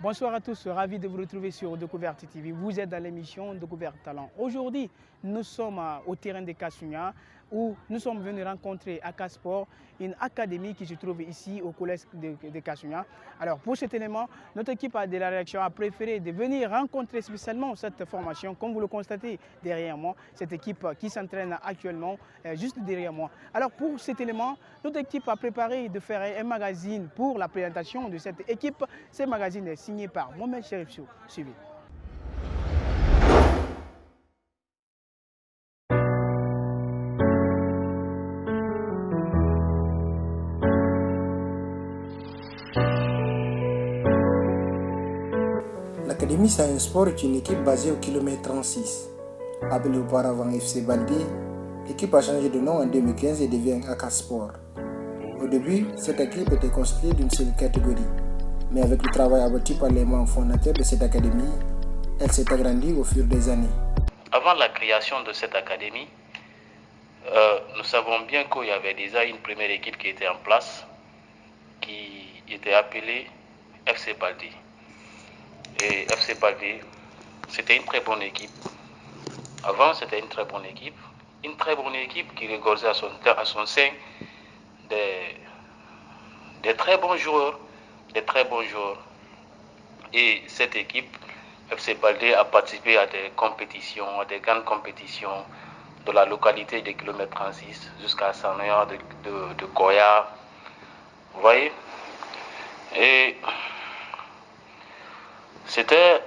Bonsoir à tous, ravi de vous retrouver sur Découverte TV. Vous êtes dans l'émission Découverte Talent. Aujourd'hui, nous sommes au terrain de Kassunya où nous sommes venus rencontrer Akasport, une académie qui se trouve ici au collège de Kassunya. Alors pour cet élément, notre équipe de la réaction a préféré de venir rencontrer spécialement cette formation. Comme vous le constatez derrière moi, cette équipe qui s'entraîne actuellement juste derrière moi. Alors pour cet élément, notre équipe a préparé de faire un magazine pour la présentation de cette équipe. Ce magazine est signé par Mohamed Cherif. Suivez. L'Académie Science Sport est une équipe basée au kilomètre 36. Appelée auparavant FC Baldé, l'équipe a changé de nom en 2015 et devient Akasport. Au début, cette équipe était constituée d'une seule catégorie, mais avec le travail abattu par les membres fondateurs de cette académie, elle s'est agrandie au fil des années. Avant la création de cette académie, nous savons bien qu'il y avait déjà une première équipe qui était en place, qui était appelée FC Baldé. Et FC Baldé, c'était une très bonne équipe. Avant, c'était une très bonne équipe qui regorgeait à son sein des très bons joueurs, Et cette équipe, FC Baldé, a participé à des compétitions, à des grandes compétitions de la localité des kilomètres 36 jusqu'à Sanoya de Koya. Vous voyez? Et c'était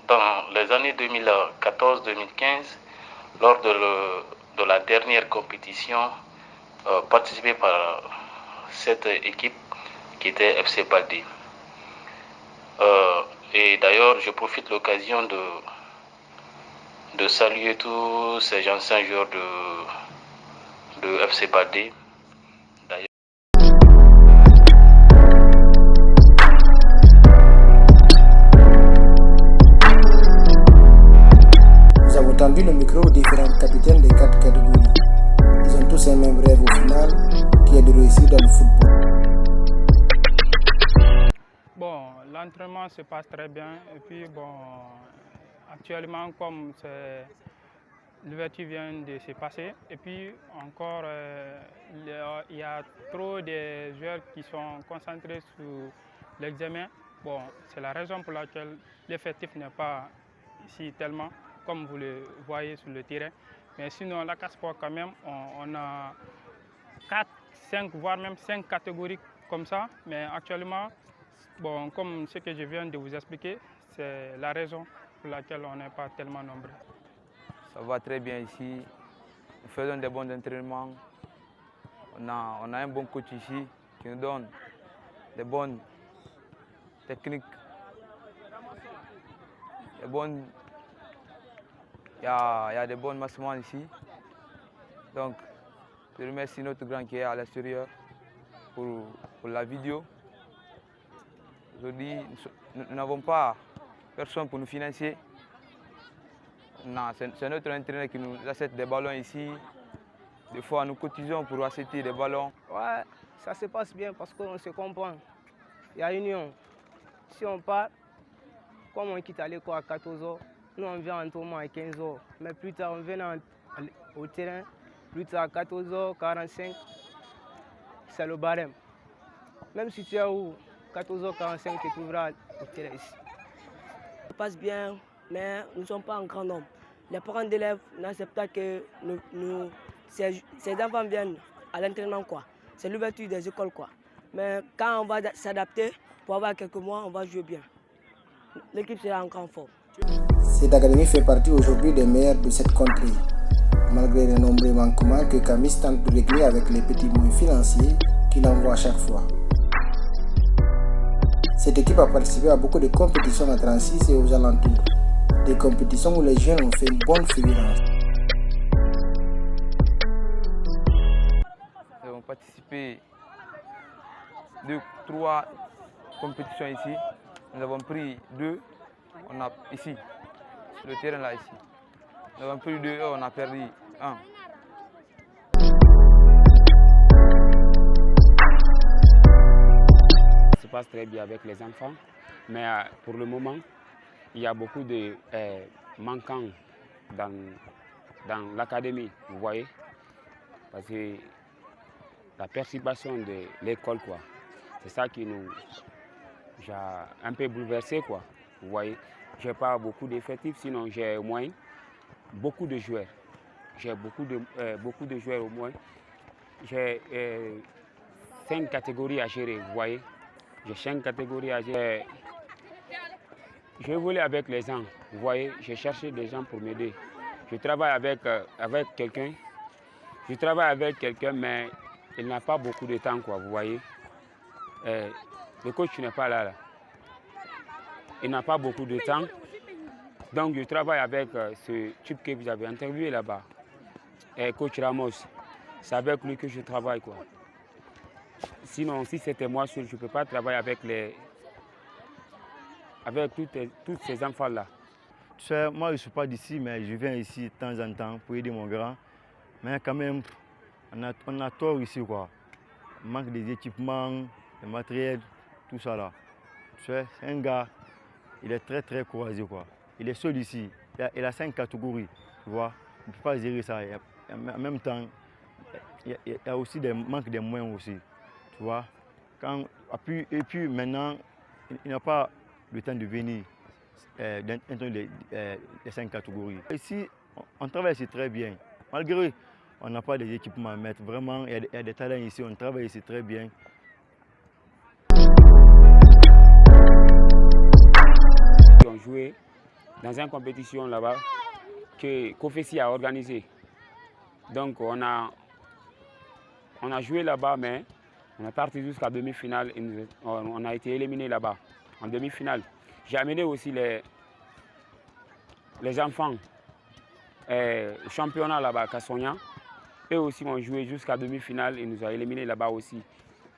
dans les années 2014-2015, lors de la dernière compétition participée par cette équipe qui était FC Baldé. Et d'ailleurs, je profite de l'occasion de saluer tous ces anciens joueurs de FC Baldé. Nous avons tendu le micro aux différents capitaines des 4 catégories. Ils ont tous un même rêve au final, qui est de réussir dans le football. Bon, l'entraînement se passe très bien et puis bon, actuellement comme l'ouverture vient de se passer et puis encore il y a trop de joueurs qui sont concentrés sur l'examen. Bon, c'est la raison pour laquelle l'effectif n'est pas ici tellement comme vous le voyez sur le terrain. Mais sinon, l'Akasport quand même, on a 4, 5 voire même 5 catégories comme ça, mais actuellement, bon, comme ce que je viens de vous expliquer, c'est la raison pour laquelle on n'est pas tellement nombreux. Ça va très bien ici. Nous faisons des bons entraînements. On a un bon coach ici qui nous donne des bonnes techniques. Il y a des bons massements ici. Donc, je remercie notre grand qui est à l'extérieur pour la vidéo. Aujourd'hui, nous n'avons pas personne pour nous financer. C'est notre entraîneur qui nous achète des ballons ici. Des fois, nous cotisons pour acheter des ballons. Ouais, ça se passe bien parce qu'on se comprend. Il y a union. Si on part, comme on quitte à l'école à 14 h, nous on vient en tournoi à 15 h. Mais plus tard, on vient au terrain, plus tard à 14 h 45, c'est le barème. Même si tu es où 14 h 45, tu trouveras au terrain ici. Ça passe bien, mais nous ne sommes pas en grand nombre. Les parents d'élèves n'acceptent pas que ces enfants viennent à l'entraînement, quoi. C'est l'ouverture des écoles, quoi. Mais quand on va s'adapter, pour avoir quelques mois, on va jouer bien. L'équipe sera en grande forme. Cette académie fait partie aujourd'hui des meilleurs de cette contrée, malgré les nombreux manquements que Camis tente de régler avec les petits moyens financiers qu'il envoie à chaque fois. Cette équipe a participé à beaucoup de compétitions à 36 et aux alentours, des compétitions où les jeunes ont fait une bonne figurance. Nous avons participé à 2-3 compétitions ici. Nous avons pris 2, on a ici, sur le terrain là ici. Nous avons pris 2, on a perdu 1. Ça se passe très bien avec les enfants. Mais pour le moment, il y a beaucoup de manquants dans l'académie, vous voyez. Parce que la participation de l'école, quoi, c'est ça qui nous a un peu bouleversé, quoi. Vous voyez, je n'ai pas beaucoup d'effectifs, sinon j'ai au moins beaucoup de joueurs. J'ai beaucoup de joueurs au moins. J'ai 5 catégories à gérer, vous voyez. J'ai 5 catégories à gérer. Je voulais avec les gens, vous voyez, j'ai cherché des gens pour m'aider. Je travaille avec quelqu'un. Je travaille avec quelqu'un, mais il n'a pas beaucoup de temps, quoi, vous voyez. Le coach n'est pas là. Il n'a pas beaucoup de temps. Donc je travaille avec ce type que vous avez interviewé là-bas. Coach Ramos. C'est avec lui que je travaille, quoi. Sinon, si c'était moi seul, je ne peux pas travailler avec tous ces enfants-là. Tu sais, moi, je ne suis pas d'ici, mais je viens ici de temps en temps pour aider mon grand. Mais quand même, on a tort ici, quoi. Il manque des équipements, des matériels, tout ça là. Tu sais, c'est un gars, il est très très courageux, quoi. Il est seul ici. Il a 5 catégories, tu vois. Il ne peut pas gérer ça. En même temps, il y a aussi des manques de moyens aussi, tu vois. Et puis maintenant, il n'a pas le temps de venir dans les 5 catégories. Ici, on travaille ici très bien. Malgré on n'a pas des équipements à mettre, vraiment, il y a des talents ici, on travaille ici très bien. Ils ont joué dans une compétition là-bas que Kofesi a organisée. Donc on a joué là-bas, mais on est parti jusqu'à demi-finale et on a été éliminé là-bas, en demi-finale. J'ai amené aussi les enfants au championnat là-bas, Kassonia. Eux aussi ont joué jusqu'à demi-finale et nous ont éliminés là-bas aussi.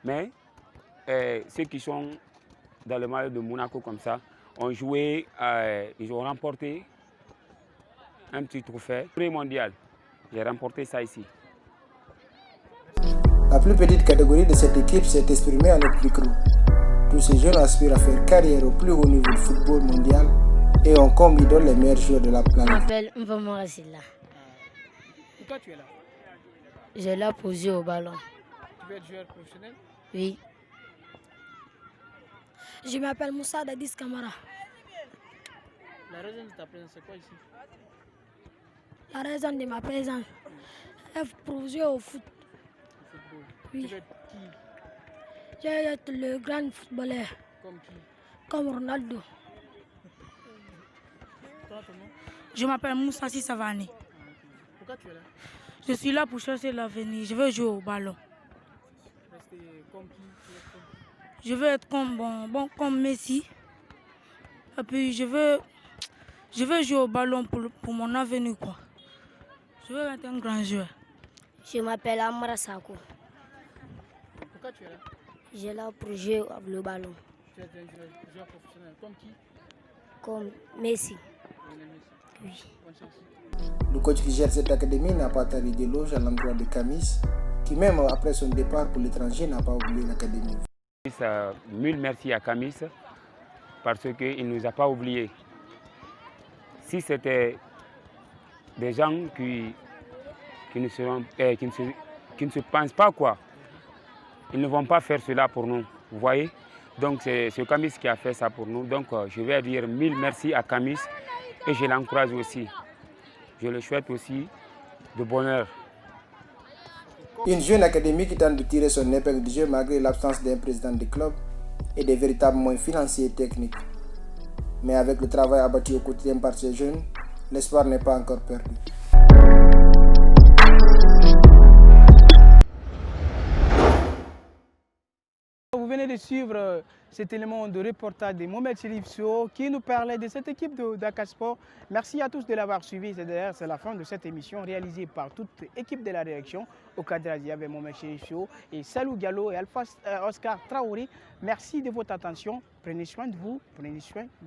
Mais ceux qui sont dans le maillot de Monaco comme ça, ont joué, ils ont remporté un petit trophée pré-mondial. J'ai remporté ça ici. La plus petite catégorie de cette équipe s'est exprimée à notre micro. Tous ces jeunes aspirent à faire carrière au plus haut niveau du football mondial et ont comme idole les meilleurs joueurs de la planète. Je m'appelle Mvamora Silla. Pourquoi tu es là? J'ai là pour jouer au ballon. Tu veux être joueur professionnel? Oui. Je m'appelle Moussa Dadis Kamara. La raison de ta présence, c'est quoi ici? La raison de ma présence est pour jouer au foot. Au football. Oui. Tu veux être qui? Je vais être le grand footballeur. Comme qui? Comme Ronaldo. Toi, ton nom? Je m'appelle Moussa Sissavani. Pourquoi tu es là? Je suis là pour chercher l'avenir. Je veux jouer au ballon. Rester comme qui? Je veux être comme Messi. Et puis je veux jouer au ballon pour mon avenir, quoi. Je veux être un grand joueur. Je m'appelle Amara Sako. Pourquoi tu es là? J'ai là pour jouer le ballon. Tu es un joueur professionnel. Comme qui? Comme Messi. Oui. Bonne chance. Le coach qui gère cette académie n'a pas tardé d'éloges à l'endroit de Kamis, qui même après son départ pour l'étranger n'a pas oublié l'académie. 1000 merci à Kamis parce qu'il ne nous a pas oubliés. Si c'était des gens qui ne se pensent pas, quoi, ils ne vont pas faire cela pour nous, vous voyez. Donc c'est Kamis qui a fait ça pour nous. Donc je vais dire 1000 merci à Kamis et je l'encourage aussi. Je le souhaite aussi de bonheur. Une jeune académie qui tente de tirer son épingle du jeu malgré l'absence d'un président de club et des véritables moyens financiers et techniques. Mais avec le travail abattu au quotidien par ces jeunes, l'espoir n'est pas encore perdu. Vous venez de suivre cet élément de reportage de Mohamed Chérif Sow qui nous parlait de cette équipe de Dakar Sport. Merci à tous de l'avoir suivi. C'est la fin de cette émission réalisée par toute l'équipe de la rédaction. Au cadre il y avait Mohamed Chérif Sow et Salou Diallo et Alpha Oscar Traoré. Merci de votre attention. Prenez soin de vous. Prenez soin